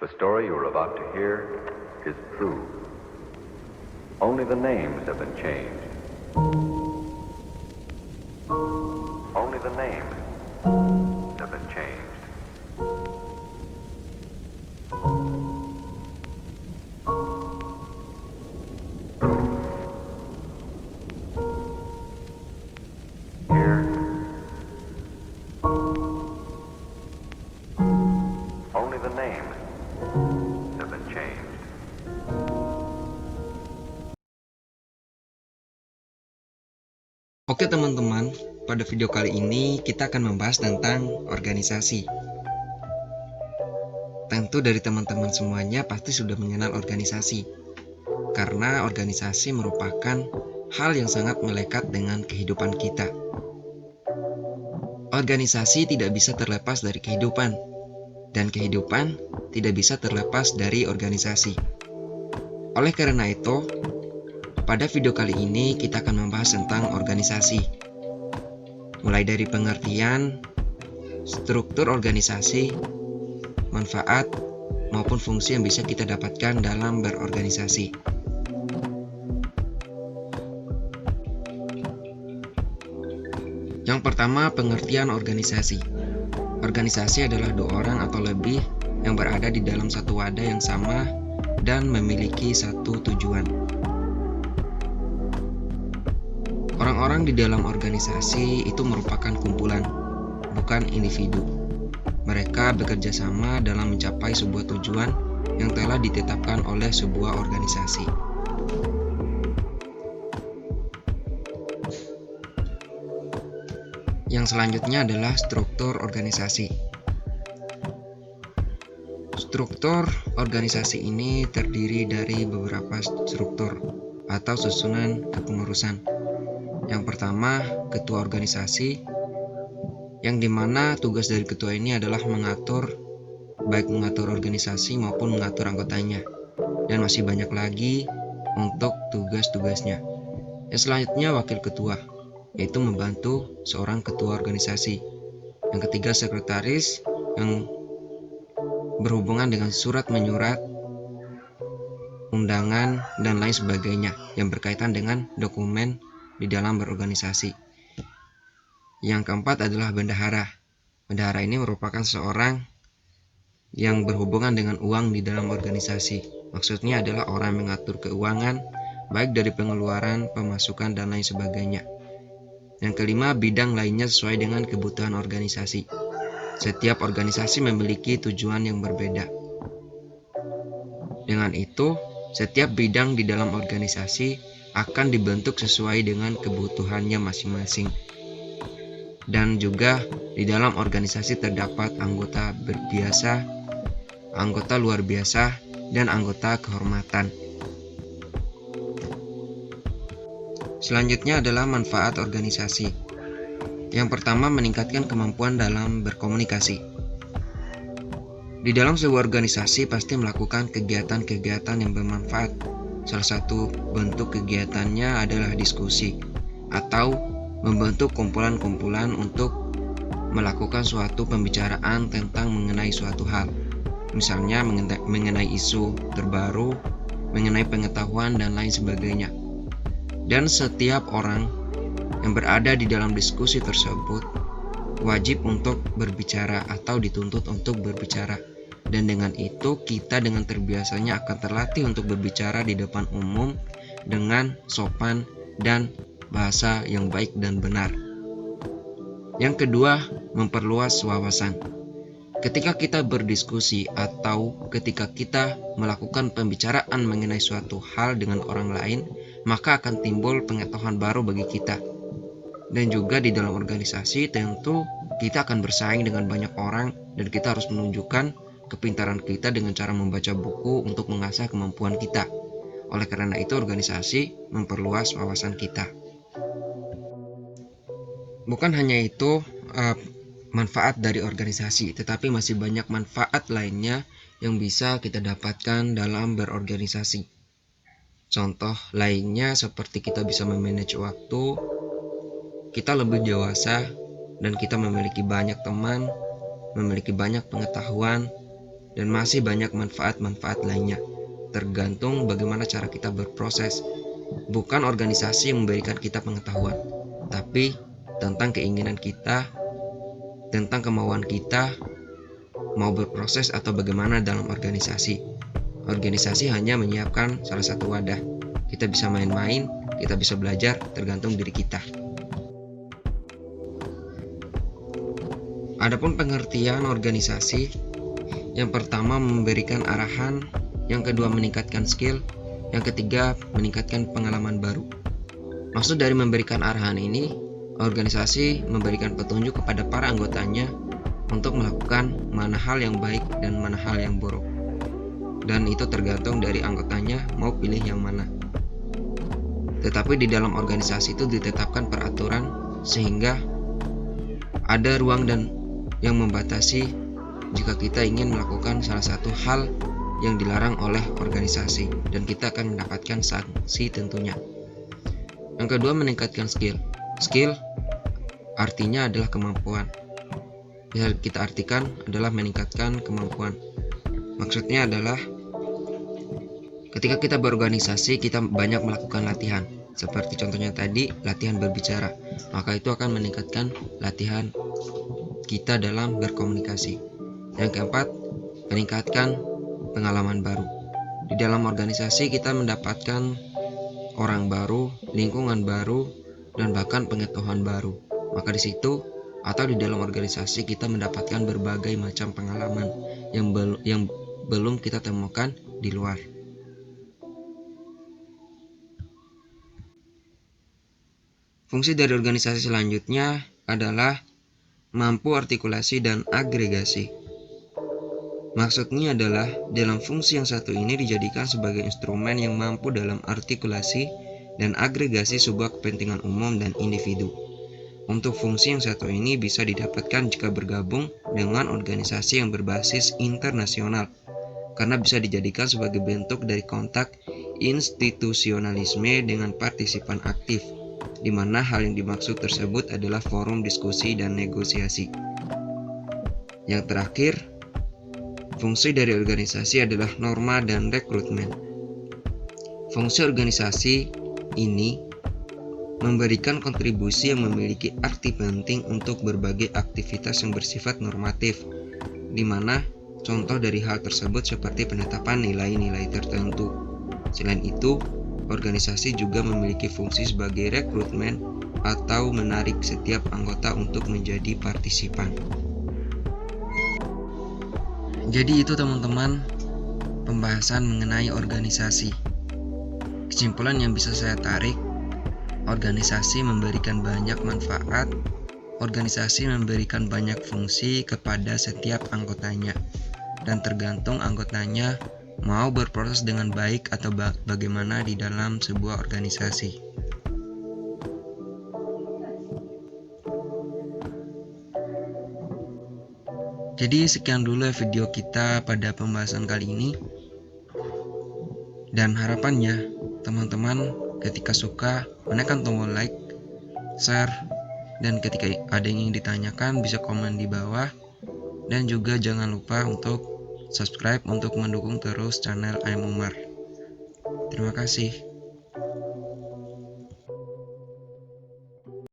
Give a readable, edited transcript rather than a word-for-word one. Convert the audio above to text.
The story you are about to hear is true. Only the names have been changed. Only the names have been changed. Here, only the names have been changed. Oke teman-teman, pada video kali ini kita akan membahas tentang organisasi. Tentu dari teman-teman semuanya pasti sudah mengenal organisasi, karena organisasi merupakan hal yang sangat melekat dengan kehidupan kita. Organisasi tidak bisa terlepas dari kehidupan, dan kehidupan tidak bisa terlepas dari organisasi. Oleh karena itu, pada video kali ini kita akan membahas tentang organisasi. Mulai dari pengertian, struktur organisasi, manfaat, maupun fungsi yang bisa kita dapatkan dalam berorganisasi. Yang pertama, pengertian organisasi. Organisasi adalah dua orang atau lebih yang berada di dalam satu wadah yang sama dan memiliki satu tujuan. Orang-orang di dalam organisasi itu merupakan kumpulan, bukan individu. Mereka bekerja sama dalam mencapai sebuah tujuan yang telah ditetapkan oleh sebuah organisasi. Yang selanjutnya adalah struktur organisasi. Struktur organisasi ini terdiri dari beberapa struktur atau susunan kepengurusan. Yang pertama, ketua organisasi, yang dimana tugas dari ketua ini adalah mengatur, baik mengatur organisasi maupun mengatur anggotanya. Dan masih banyak lagi untuk tugas-tugasnya. Yang selanjutnya, wakil ketua, yaitu membantu seorang ketua organisasi. Yang ketiga, sekretaris, yang berhubungan dengan surat menyurat, undangan, dan lain sebagainya yang berkaitan dengan dokumen di dalam berorganisasi. Yang keempat adalah bendahara. Bendahara ini merupakan seorang yang berhubungan dengan uang di dalam organisasi. Maksudnya adalah orang yang mengatur keuangan, baik dari pengeluaran, pemasukan, dan lain sebagainya. Yang kelima, bidang lainnya sesuai dengan kebutuhan organisasi. Setiap organisasi memiliki tujuan yang berbeda. Dengan itu, setiap bidang di dalam organisasi akan dibentuk sesuai dengan kebutuhannya masing-masing. Dan juga di dalam organisasi terdapat anggota berbiasa, anggota luar biasa, dan anggota kehormatan. Selanjutnya adalah manfaat organisasi. Yang pertama, meningkatkan kemampuan dalam berkomunikasi. Di dalam sebuah organisasi pasti melakukan kegiatan-kegiatan yang bermanfaat. Salah satu bentuk kegiatannya adalah diskusi atau membentuk kumpulan-kumpulan untuk melakukan suatu pembicaraan tentang mengenai suatu hal. Misalnya mengenai isu terbaru, mengenai pengetahuan, dan lain sebagainya. Dan setiap orang yang berada di dalam diskusi tersebut wajib untuk berbicara atau dituntut untuk berbicara. Dan dengan itu kita dengan terbiasanya akan terlatih untuk berbicara di depan umum dengan sopan dan bahasa yang baik dan benar. Yang kedua, memperluas wawasan. Ketika kita berdiskusi atau ketika kita melakukan pembicaraan mengenai suatu hal dengan orang lain, maka akan timbul pengetahuan baru bagi kita. Dan juga di dalam organisasi tentu kita akan bersaing dengan banyak orang dan kita harus menunjukkan kepintaran kita dengan cara membaca buku untuk mengasah kemampuan kita. Oleh karena itu organisasi memperluas wawasan kita. Bukan hanya itu manfaat dari organisasi, tetapi masih banyak manfaat lainnya yang bisa kita dapatkan dalam berorganisasi. Contoh lainnya seperti kita bisa memanage waktu, kita lebih dewasa, dan kita memiliki banyak teman, memiliki banyak pengetahuan, dan masih banyak manfaat-manfaat lainnya. Tergantung bagaimana cara kita berproses. Bukan organisasi yang memberikan kita pengetahuan, tapi tentang keinginan kita, tentang kemauan kita mau berproses atau bagaimana dalam organisasi. Organisasi hanya menyiapkan salah satu wadah. Kita bisa main-main, kita bisa belajar, tergantung diri kita. Adapun pengertian organisasi, yang pertama memberikan arahan, yang kedua meningkatkan skill, yang ketiga meningkatkan pengalaman baru. Maksud dari memberikan arahan ini, organisasi memberikan petunjuk kepada para anggotanya untuk melakukan mana hal yang baik dan mana hal yang buruk. Dan itu tergantung dari anggotanya mau pilih yang mana. Tetapi di dalam organisasi itu ditetapkan peraturan sehingga ada ruang dan yang membatasi jika kita ingin melakukan salah satu hal yang dilarang oleh organisasi, dan kita akan mendapatkan sanksi tentunya. Yang kedua, meningkatkan skill. Skill artinya adalah kemampuan. Bisa kita artikan adalah meningkatkan kemampuan. Maksudnya adalah ketika kita berorganisasi, kita banyak melakukan latihan. Seperti contohnya tadi, latihan berbicara. Maka itu akan meningkatkan latihan kita dalam berkomunikasi. Yang keempat, meningkatkan pengalaman baru. Di dalam organisasi kita mendapatkan orang baru, lingkungan baru, dan bahkan pengetahuan baru. Maka di situ atau di dalam organisasi kita mendapatkan berbagai macam pengalaman yang belum kita temukan di luar. Fungsi dari organisasi selanjutnya adalah mampu artikulasi dan agregasi. Maksudnya adalah dalam fungsi yang satu ini dijadikan sebagai instrumen yang mampu dalam artikulasi dan agregasi sebuah kepentingan umum dan individu. Untuk fungsi yang satu ini bisa didapatkan jika bergabung dengan organisasi yang berbasis internasional, karena bisa dijadikan sebagai bentuk dari kontak institusionalisme dengan partisipan aktif, di mana hal yang dimaksud tersebut adalah forum diskusi dan negosiasi. Yang terakhir, fungsi dari organisasi adalah norma dan rekrutmen. Fungsi organisasi ini memberikan kontribusi yang memiliki arti penting untuk berbagai aktivitas yang bersifat normatif, di mana contoh dari hal tersebut seperti penetapan nilai-nilai tertentu. Selain itu, organisasi juga memiliki fungsi sebagai rekrutmen atau menarik setiap anggota untuk menjadi partisipan. Jadi itu teman-teman, pembahasan mengenai organisasi. Kesimpulan yang bisa saya tarik, organisasi memberikan banyak manfaat, organisasi memberikan banyak fungsi kepada setiap anggotanya, dan tergantung anggotanya mau berproses dengan baik atau bagaimana di dalam sebuah organisasi. Jadi sekian dulu video kita pada pembahasan kali ini, dan harapannya teman-teman ketika suka menekan tombol like, share, dan ketika ada yang ingin ditanyakan bisa komen di bawah, dan juga jangan lupa untuk subscribe untuk mendukung terus channel I'm Umar. Terima kasih.